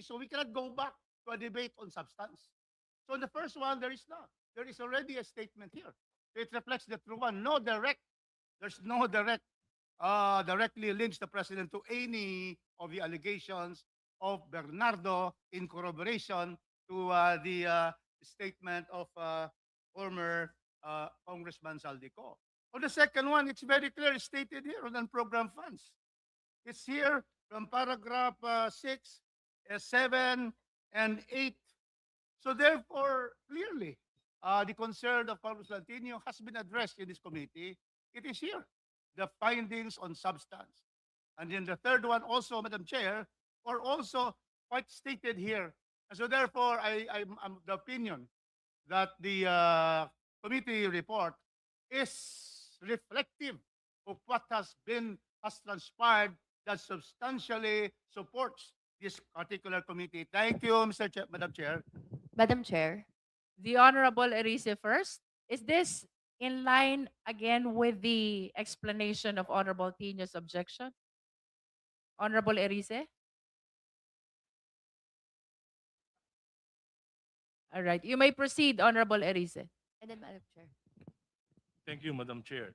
So we cannot go back to a debate on substance. So in the first one, there is not. There is already a statement here. It reflects the true one. There's no directly links the president to any of the allegations of Bernardo in corroboration to the statement of former Congressman Saldico. On the second one, it's very clear stated here on unprogrammed funds. It's here from paragraph 6, 7, and 8. So therefore, clearly, the concern of Congressman Tino has been addressed in this committee. It is here, the findings on substance. And then the third one also, Madam Chair, are also quite stated here. And so therefore, I'm the opinion that the committee report is reflective of what has transpired that substantially supports this particular committee. Thank you, Madam Chair. Madam Chair. The Honorable Erice first. Is this in line again with the explanation of Honorable Tino's objection? Honorable Erice? All right. You may proceed, Honorable Erice. And then Madam Chair. Thank you, Madam Chair.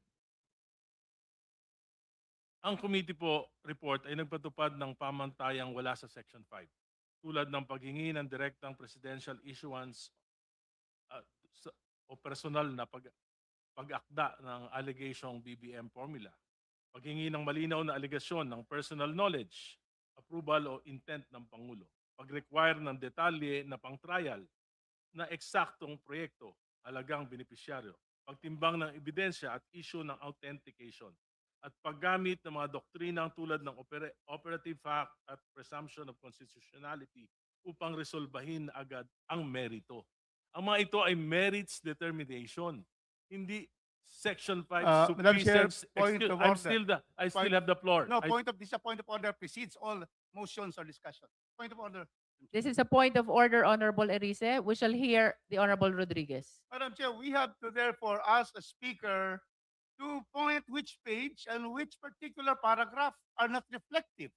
Ang committee po report ay nagpatupad ng pamantayang wala sa Section 5 tulad ng paghingi ng direktang presidential issuance o personal na pag-akda ng allegasyong BBM formula, paghingi ng malinaw na alegasyon ng personal knowledge, approval o intent ng Pangulo, pag-require ng detalye na pang-trial na eksaktong proyekto, halagang benepisyaryo, pagtimbang ng ebidensya at issue ng authentication, at paggamit ng mga doktrinang tulad ng operative fact at presumption of constitutionality upang resolbahin agad ang merito. Ang mga ito ay merits determination, hindi Section 5 Madam Chair, sufficiency. point of order. I still have the floor. No, this point of order precedes all motions or discussion. Point of order. This is a point of order, Honorable Erice. We shall hear the Honorable Rodriguez. Madam Chair, we have to therefore ask the Speaker to point which page and which particular paragraph are not reflective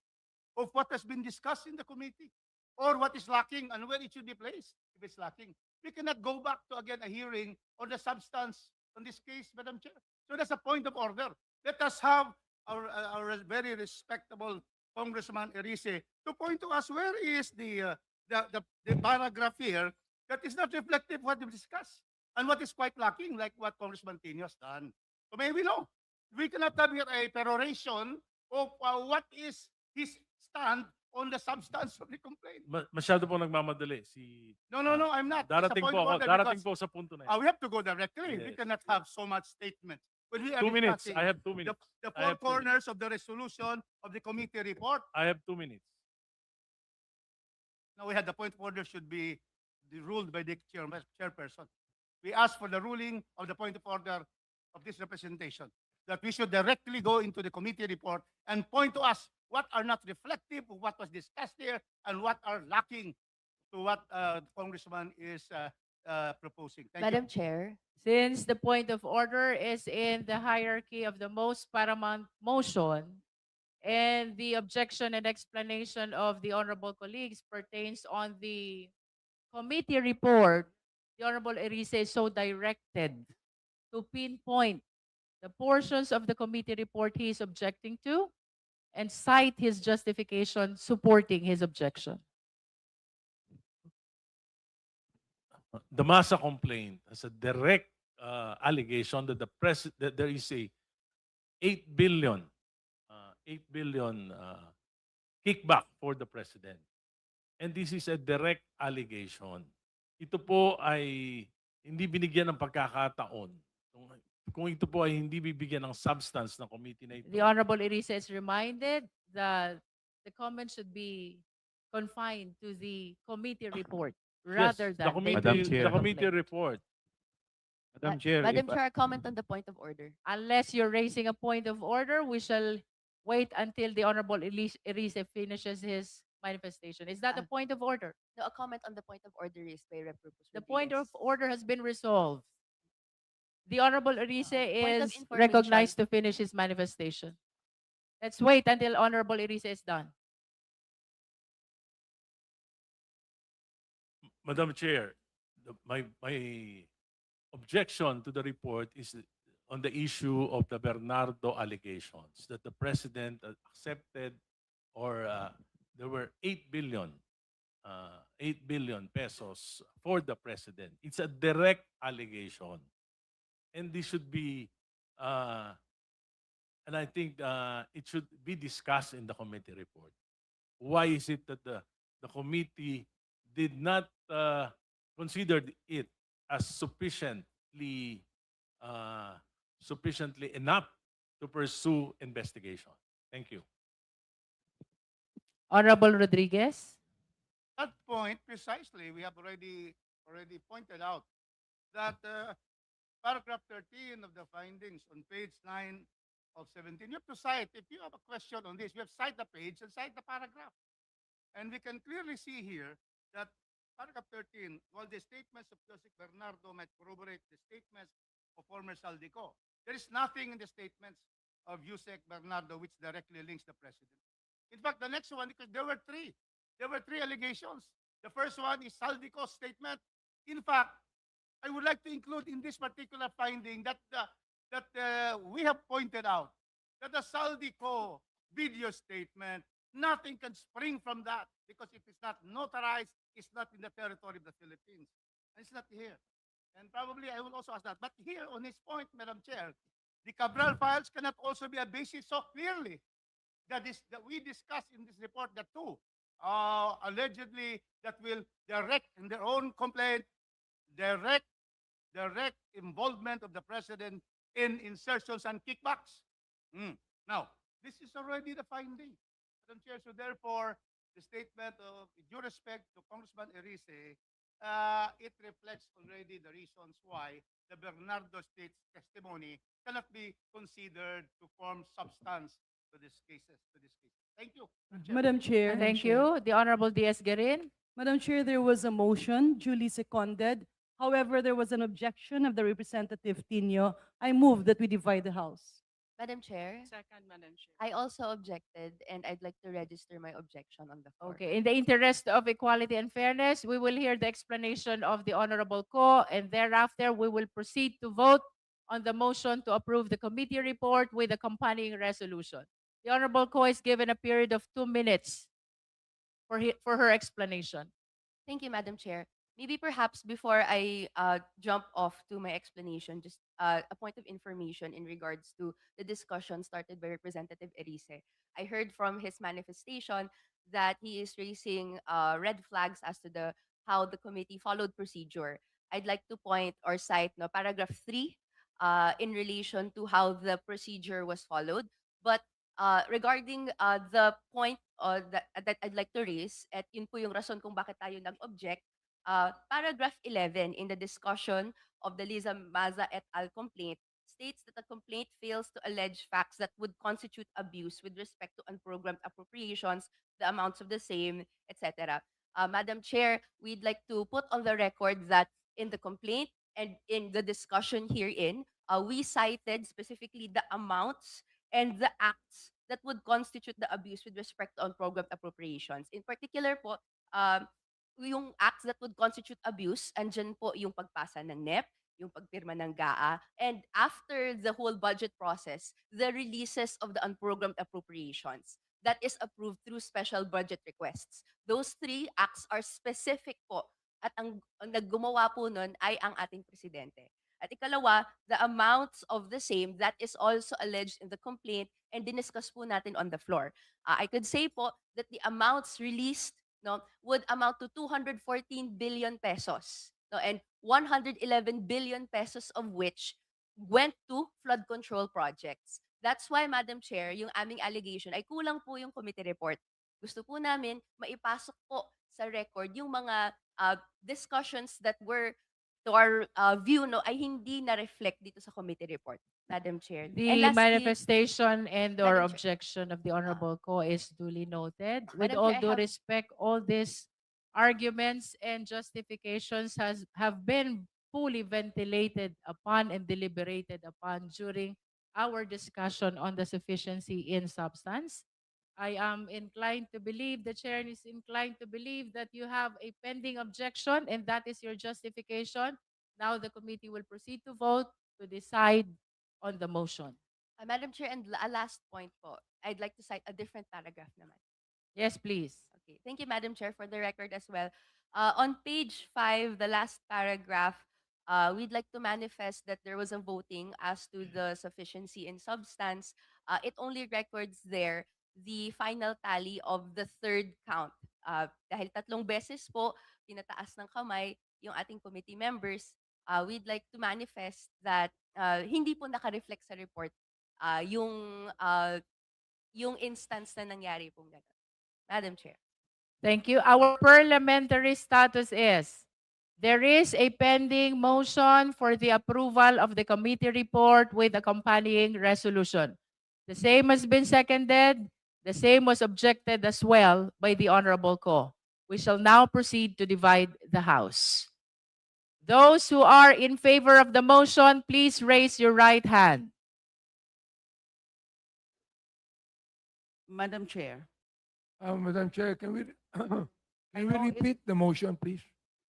of what has been discussed in the committee or what is lacking and where it should be placed if it's lacking. We cannot go back to again a hearing on the substance on this case, Madam Chair. So that's a point of order. Let us have our very respectable Congressman Erice to point to us where is the paragraph here that is not reflective of what we discussed and what is quite lacking, like what Congressman Tino has done. So may we know. We cannot have here a peroration of what is his stand on the substance of the complaint. Masyado po nagmamadali si No, I'm not. It's a Darating point po of ako, order darating because, po sa punto na yan. we have to go directly. We Yes, cannot yes. have so much statement. When we are 2 minutes. discussing I have 2 minutes. the I four have 2 corners of the resolution of the committee report. I have 2 minutes. Now we had the point of order should be ruled by the chairperson. We ask for the ruling of the point of order of this representation, that we should directly go into the committee report and point to us what are not reflective of what was discussed here and what are lacking to what the congressman is proposing. Thank Madam you. Chair. Since the point of order is in the hierarchy of the most paramount motion, and the objection and explanation of the honorable colleagues pertains on the committee report, the Honorable Erice is so directed to pinpoint the portions of the committee report he is objecting to and cite his justification supporting his objection. The Masa complaint has a direct allegation that that there is a 8 billion kickback for the president. And this is a direct allegation. Ito po ay hindi binigyan ng pagkakataon. Kung ito po ay hindi bibigyan ng substance ng committee na ito. The Honorable Erice is reminded that the comment should be confined to the committee report rather Yes, than Madam Chair. the committee report. Madam Chair, Madam if Chair, comment on the point of order. Unless you're raising a point of order, we shall wait until the Honorable Erice finishes his manifestation. Is that a Ah. point of order? No, a comment on the point of order raised by Rep. Rupus The point of Rodriguez. order has been resolved. The Honorable Erice Point of is information. recognized to finish his manifestation. Let's wait until Honorable Erice is done. Madam Chair, my objection to the report is on the issue of the Bernardo allegations that the president accepted or there were 8 billion pesos for the president. It's a direct allegation. And this should be, and I think it should be discussed in the committee report. Why is it that the committee did not consider it as uh, sufficiently enough to pursue investigation? Thank you. Honorable Rodriguez. That point precisely, we have already pointed out that paragraph 13 of the findings on page 9 of 17, you have to cite, if you have a question on this, you have to cite the page and cite the paragraph. And we can clearly see here that paragraph 13, while the statements of Joseph Bernardo might corroborate the statements of former Saldico, there is nothing in the statements of Yusek Bernardo which directly links the president. In fact, the next one, because there were three allegations. The first one is Saldico's statement. In fact, I would like to include in this particular finding that we have pointed out that the Saldico video statement, nothing can spring from that because it is not notarized, it's not in the territory of the Philippines, and it's not here. And probably I will also ask that. But here on his point, Madam Chair, the Cabral files cannot also be a basis so clearly that we discussed in this report that too allegedly that will direct in their own complaint direct involvement of the president in insertions and kickbacks. Now, this is already the finding, Madam Chair. So therefore, the statement of due respect to Congressman Erice, it reflects already the reasons why the Bernardo State's testimony cannot be considered to form substance to these cases. Thank you, Madam Chair. Thank you. The Honorable Diaz-Guerin. Madam Chair, there was a motion duly seconded. However, there was an objection of the Representative Tino. I move that we divide the House. Madam Chair, Second, Madam Chair. I also objected and I'd like to register my objection on the floor. Okay, in the interest of equality and fairness, we will hear the explanation of the Honorable Ko, and thereafter we will proceed to vote on the motion to approve the committee report with accompanying resolution. The Honorable Ko is given a period of 2 minutes for her explanation. Thank you, Madam Chair. Maybe perhaps before I jump off to my explanation, just a point of information in regards to the discussion started by Representative Erice. I heard from his manifestation that he is raising red flags as to how the committee followed procedure. I'd like to point or cite no, paragraph 3 in relation to how the procedure was followed. But regarding the point that I'd like to raise, at yun po yung rason kung bakit tayo nag-object, paragraph 11 in the discussion of the Liza Maza et al. Complaint states that the complaint fails to allege facts that would constitute abuse with respect to unprogrammed appropriations, the amounts of the same, etc. Madam Chair, we'd like to put on the record that in the complaint and in the discussion herein, we cited specifically the amounts and the acts that would constitute the abuse with respect to unprogrammed appropriations. In particular po, yung acts that would constitute abuse, andyan po yung pagpasa ng NEP, yung pagpirma ng GAA, and after the whole budget process, the releases of the unprogrammed appropriations that is approved through special budget requests. Those three acts are specific po at ang naggumawa po nun ay ang ating presidente. At ikalawa, the amounts of the same that is also alleged in the complaint and diniscuss po natin on the floor. I could say po that the amounts released would amount to 214 billion pesos. And 111 billion pesos of which went to flood control projects. That's why, Madam Chair, yung aming allegation ay kulang po yung committee report. Gusto po namin maipasok po sa record yung mga discussions that were to our view ay hindi na-reflect dito sa committee report, Madam Chair. And The lastly, manifestation and or Madam Chair. objection of the Honorable Ko is duly noted. With Madam all Chair, I due have- respect, all these arguments and justifications have been fully ventilated upon and deliberated upon during our discussion on the sufficiency in substance. I am inclined to believe, the chair is inclined to believe that you have a pending objection and that is your justification. Now the committee will proceed to vote to decide on the motion. Madam Chair, and a last point po. I'd like to cite a different paragraph naman. Yes, please. Okay. Thank you, Madam Chair, for the record as well. On page 5, the last paragraph, we'd like to manifest that there was a voting as to the sufficiency in substance. It only records there the final tally of the third count. Dahil tatlong beses po, pinataas ng kamay yung ating committee members, we'd like to manifest that hindi po naka-reflect sa report yung instance na nangyari pong gano'n. Madam Chair. Thank you. Our parliamentary status is there is a pending motion for the approval of the committee report with accompanying resolution. The same has been seconded. The same was objected as well by the Honorable Co. We shall now proceed to divide the House. Those who are in favor of the motion, please raise your right hand. Madam Chair. Madam Chair, can we, can we know it- repeat the motion, please?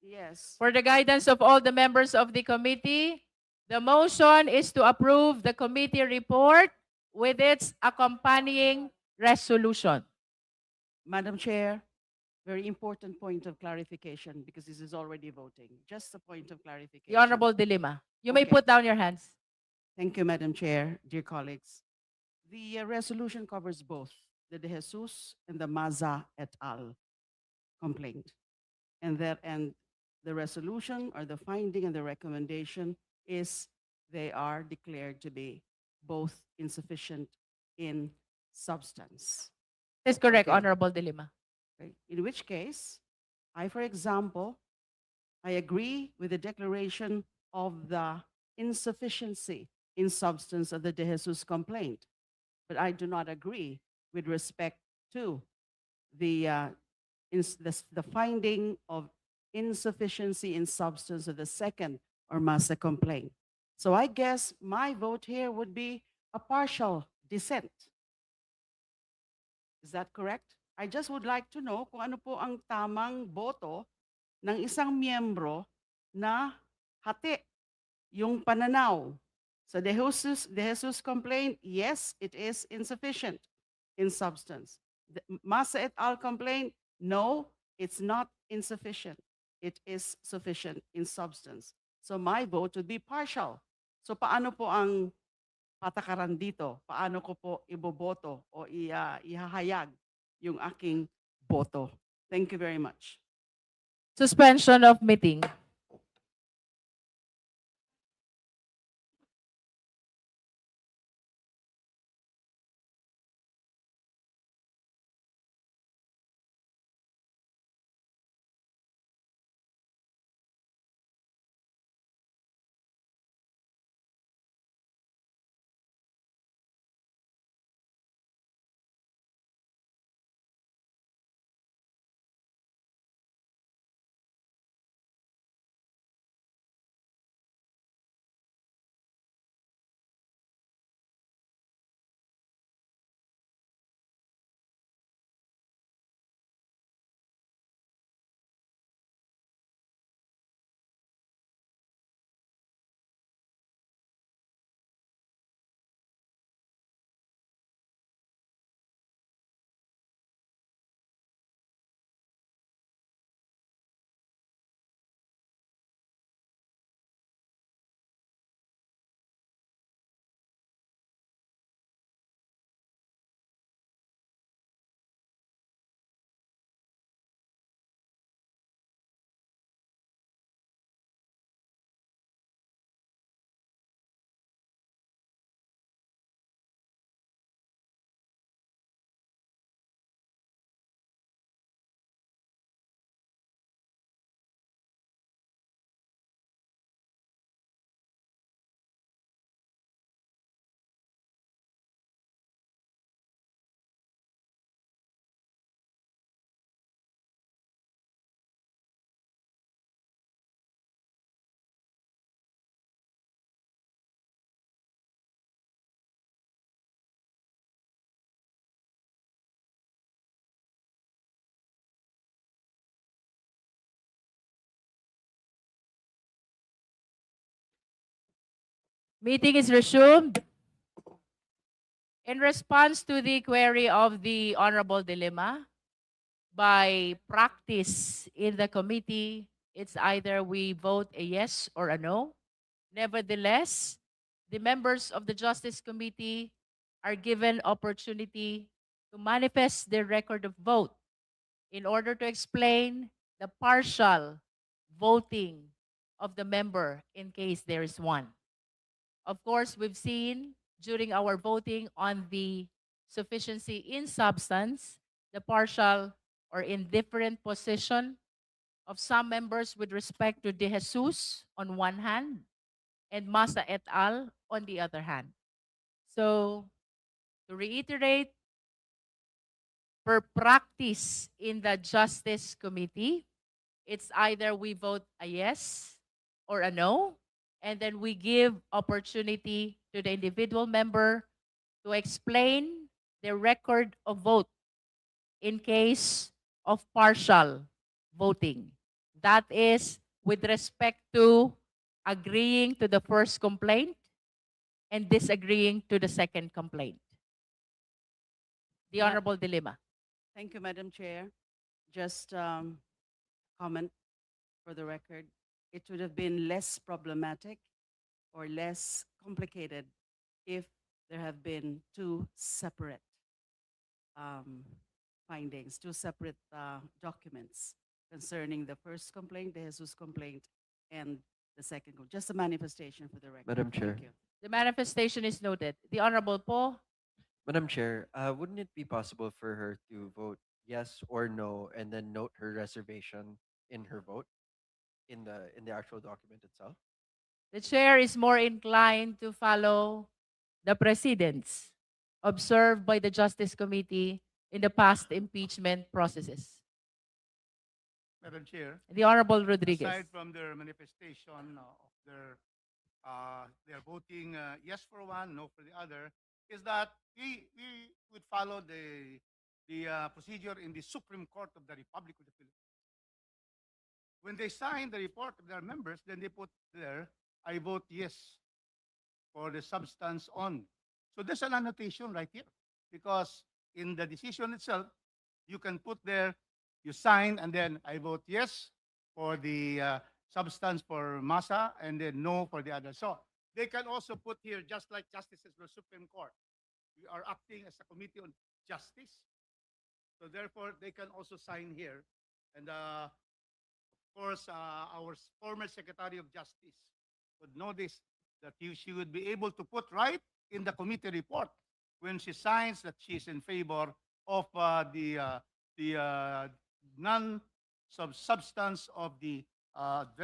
Yes. For the guidance of all the members of the committee, the motion is to approve the committee report with its accompanying resolution. Madam Chair, very important point of clarification because this is already voting. Just a point of clarification. The Honorable De Lima. You may Okay. put down your hands. Thank you, Madam Chair, dear colleagues. The resolution covers both the De Jesus and the Maza et al. Complaint. And the resolution or the finding and the recommendation is they are declared to be both insufficient in substance. That's correct, Okay. Honorable De Lima. Okay? In which case, for example, I agree with the declaration of the insufficiency in substance of the De Jesus complaint, but I do not agree with respect to the finding of insufficiency in substance of the second or Masa complaint. So I guess my vote here would be a partial dissent. Is that correct? I just would like to know kung ano po ang tamang boto ng isang miyembro na hati yung pananaw. So the Jesus complaint, yes, it is insufficient in substance. The Masa et al. Complaint, no, it's not insufficient. It is sufficient in substance. So my vote would be partial. So paano po ang patakaran dito? Paano ko po iboboto o ihahayag yung aking boto? Thank you very much. Suspension of meeting. Meeting is resumed. In response to the query of the Honorable Dilemma, by practice in the committee, it's either we vote a yes or a no. Nevertheless, the members of the Justice Committee are given opportunity to manifest their record of vote in order to explain the partial voting of the member in case there is one. Of course, we've seen during our voting on the sufficiency in substance, the partial or indifferent position of some members with respect to De Jesus on one hand and Masa et al. On the other hand. So, to reiterate, per practice in the Justice Committee, it's either we vote a yes or a no, and then we give opportunity to the individual member to explain their record of vote in case of partial voting. That is with respect to agreeing to the first complaint and disagreeing to the second complaint. The Ma- Honorable Dilemma. Thank you, Madam Chair. Just comment for the record. It would have been less problematic or less complicated if there have been two separate findings, two separate documents concerning the first complaint, the Jesus complaint, and the second. Just a manifestation for the record. Madam Chair. Thank you. The manifestation is noted. The Honorable Po. Madam Chair, wouldn't it be possible for her to vote yes or no and then note her reservation in her vote in the actual document itself? The chair is more inclined to follow the precedents observed by the Justice Committee in the past impeachment processes. Madam Chair, The Honorable Rodriguez. aside from their manifestation of their voting yes for one, no for the other, is that we would follow the procedure in the Supreme Court of the Republic of the Philippines. When they sign the report of their members, then they put there, I vote yes for the substance on. So there's an annotation right here because in the decision itself, you can put there, you sign, and then I vote yes for the substance for Masa and then no for the other. So they can also put here, just like justices of the Supreme Court, we are acting as a committee on justice. So therefore, they can also sign here. And of course, our former Secretary of Justice would know this, that she would be able to put right in the committee report when she signs that she is in favor of the non-substance of the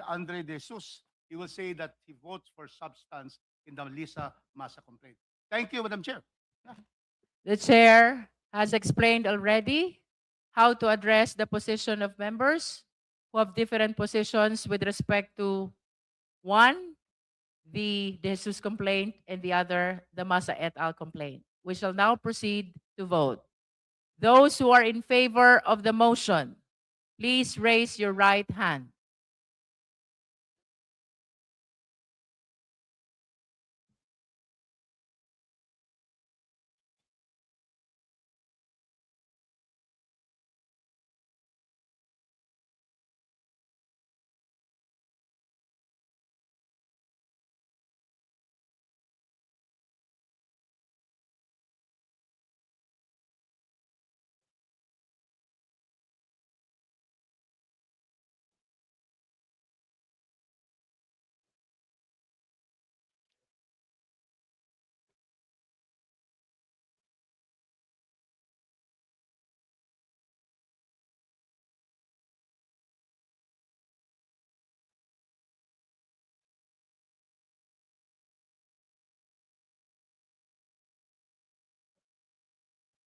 Andre De Jesus. He will say that he votes for substance in the Lisa Masa complaint. Thank you, Madam Chair. The chair has explained already how to address the position of members who have different positions with respect to one, the De Jesus complaint, and the other, the Masa et al. Complaint. We shall now proceed to vote. Those who are in favor of the motion, please raise your right hand.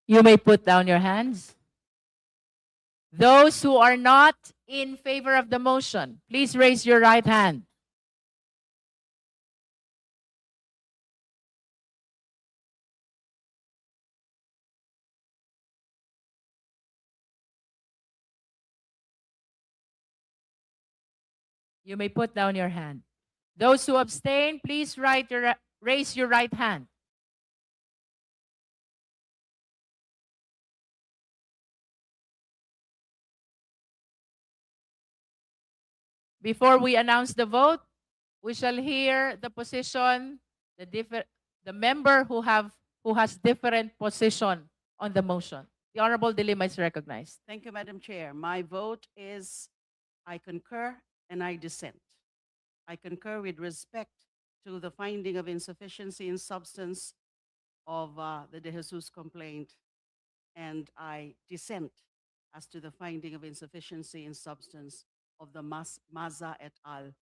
You may put down your hands. Those who are not in favor of the motion, please raise your right hand. You may put down your hand. Those who abstain, please raise your right hand. Before we announce the vote, we shall hear the position, the member who has different position on the motion. The Honorable De Lima is recognized. Thank you, Madam Chair. My vote is I concur and I dissent. I concur with respect to the finding of insufficiency in substance of the De Jesus complaint, and I dissent as to the finding of insufficiency in substance of the Maza et al.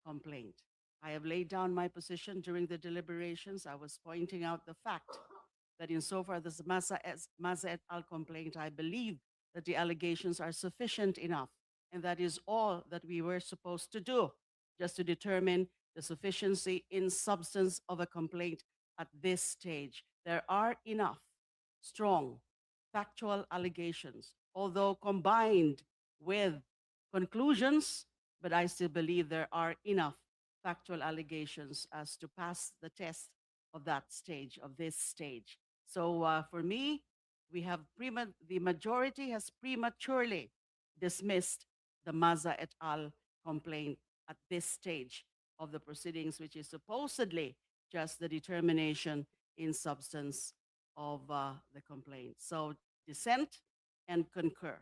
Complaint. I have laid down my position during the deliberations. I was pointing out the fact that insofar as the Maza et al. Complaint, I believe that the allegations are sufficient enough, and that is all that we were supposed to do, just to determine the sufficiency in substance of a complaint at this stage. There are enough strong factual allegations, although combined with conclusions, but I still believe there are enough factual allegations as to pass the test of that stage, of this stage. So for me, we have the majority has prematurely dismissed the Maza et al. Complaint at this stage of the proceedings, which is supposedly just the determination in substance of the complaint. So dissent and concur.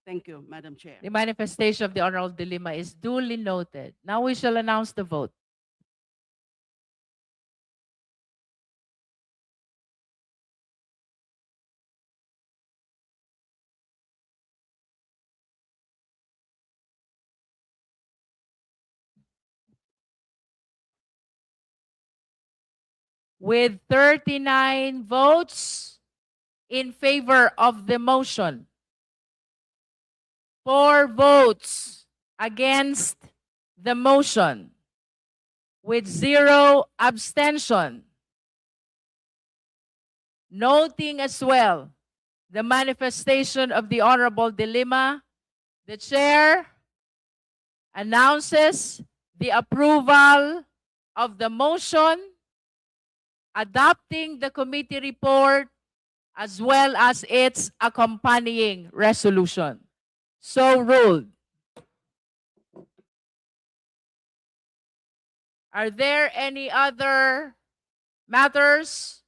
Thank you, Madam Chair. The manifestation of the Honorable De Lima is duly noted. Now we shall announce the vote. With 39 votes in favor of the motion, 4 votes against the motion, with 0 abstention. Noting as well the manifestation of the Honorable De Lima, the Chair announces the approval of the motion adopting the committee report as well as its accompanying resolution. So ruled. Are there any other matters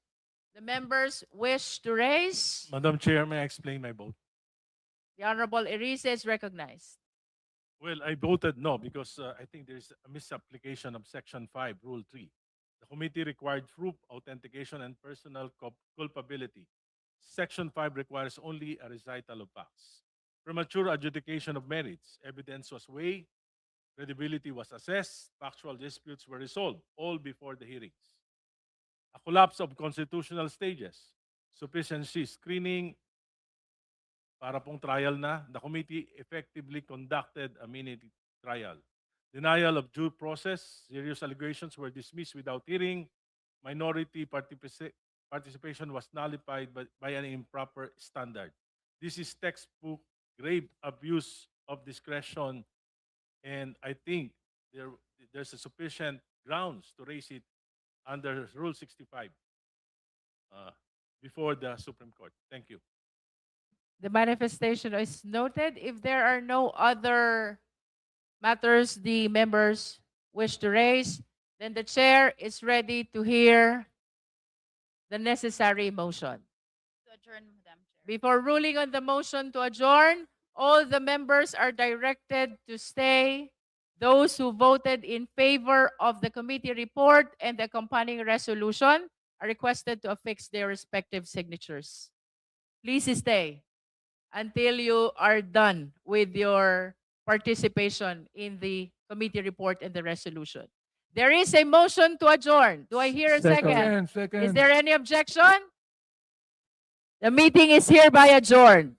the members wish to raise? Madam Chair, may I explain my vote? The Honorable Erice is recognized. Well, I voted no because I think there's a misapplication of Section 5, Rule 3. The committee required proof, authentication, and personal culpability. Section 5 requires only a recital of facts. Premature adjudication of merits. Evidence was weighed, credibility was assessed, factual disputes were resolved, all before the hearings. A collapse of constitutional stages. Sufficiency screening para pong trial na. The committee effectively conducted a mini trial. Denial of due process. Serious allegations were dismissed without hearing. Minority participation was nullified by an improper standard. This is textbook grave abuse of discretion, and I think there's a sufficient grounds to raise it under Rule 65 before the Supreme Court. Thank you. The manifestation is noted. If there are no other matters the members wish to raise, then the chair is ready to hear the necessary motion. To adjourn, Madam Chair. Before ruling on the motion to adjourn, all the members are directed to stay. Those who voted in favor of the committee report and the accompanying resolution are requested to affix their respective signatures. Please stay until you are done with your participation in the committee report and the resolution. There is a motion to adjourn. Do I hear a second? Second. Is there any objection? The meeting is hereby adjourned.